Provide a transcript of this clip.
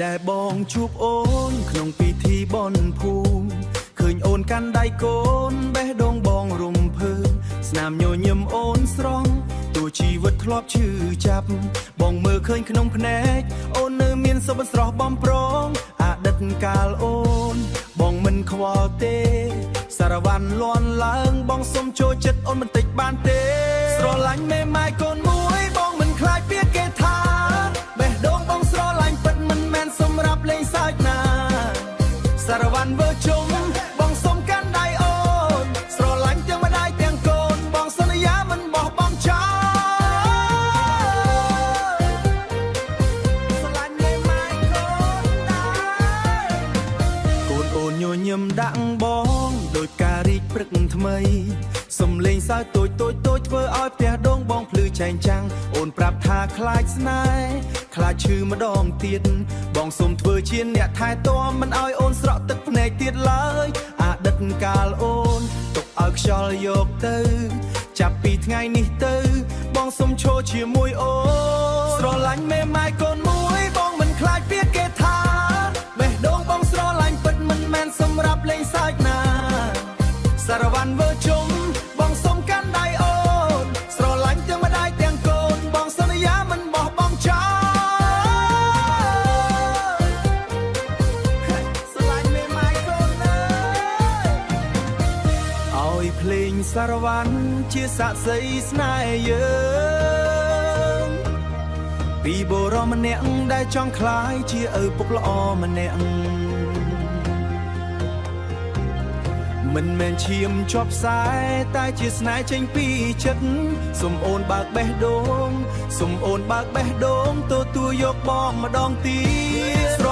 ដែលបងជួបអូនក្នុងពិធីបុណ្យភូមិឃើញអូនកាន់ដៃកូនបេះដូងបងរំភើបស្នាមញញឹមអូនស្រស់ទោះជីវិតធ្លាប់ឈឺចាប់បងមើលឃើញក្នុងភ្នែកអូននៅមានសុបស្រស់បំប្រងអតីតកាលអូនបងមិនខ្វល់ទេសារវ៉ាន់លន់ឡើងបងសុំចូលចិត្តអូនបន្តិចបានទេស្រឡាញ់មេម៉ាយកូនមួយបងមិនខ្លាចពីគេថាបេះដូងបងស្រឡាញ់ពិតមិនមែនសម្រាប់លេងសើចណាសារវ៉ាន់វើជុំបងសុំកាន់ដៃអូនស្រឡាញ់ទាំងម្ដាយទាំងកូនបងសន្យាមិនបោះបង់ចោលស្រឡាញ់មេម៉ាយកូនដែរកូនអូនញញឹមដាក់បងដោយការរីកព្រឹកថ្មីសំលេងសើចតូចធ្វើឲ្យផ្ទះដងបងភ្លឺចែងចាំងអូនប្រាប់ថាខ្លាចស្នេហ៍ខ្លាចឈឺម្ដងទៀតបងសុំធ្វើជាអ្នកថែទាំមិនឲ្យអូនស្រក់ទឹកភ្នែកទៀតឡើយអតីតកាលអូនទុកឲ្យខ្យល់យកទៅចាប់ពីថ្ងៃនេះទៅបងសុំឈរជាមួយអូនស្រឡាញ់មេម៉ាយកូនមួយបងមិនខ្លាចពីគេថាបេះដូងបងស្រឡាញ់ពិតមិនមែនសម្រាប់លេងសើចណាសារវ៉ាន់វើជុំបងសុំកាន់ដៃអូនស្រឡាញ់ទាំងម្ដាយទាំងកូនបងសន្យាមិនបោះបង់ចោលស្រឡាញ់មេម៉ាយកូនអើយឲ្យភ្លេងសារវ៉ាន់ជាសាក្សីស្នេហ៍យើងពីបុរសម្នាក់ដែលចង់ក្លាយជាឪពុកល្អម្នាក់មិនមែនឈាមជាប់ខ្សែតែជាស្នេហ៍ចេញពីចិត្តសុំអូនបើកបេះដូងសុំអូនបើកបេះដូងទទួលយកបងម្ដងទៀតស្រ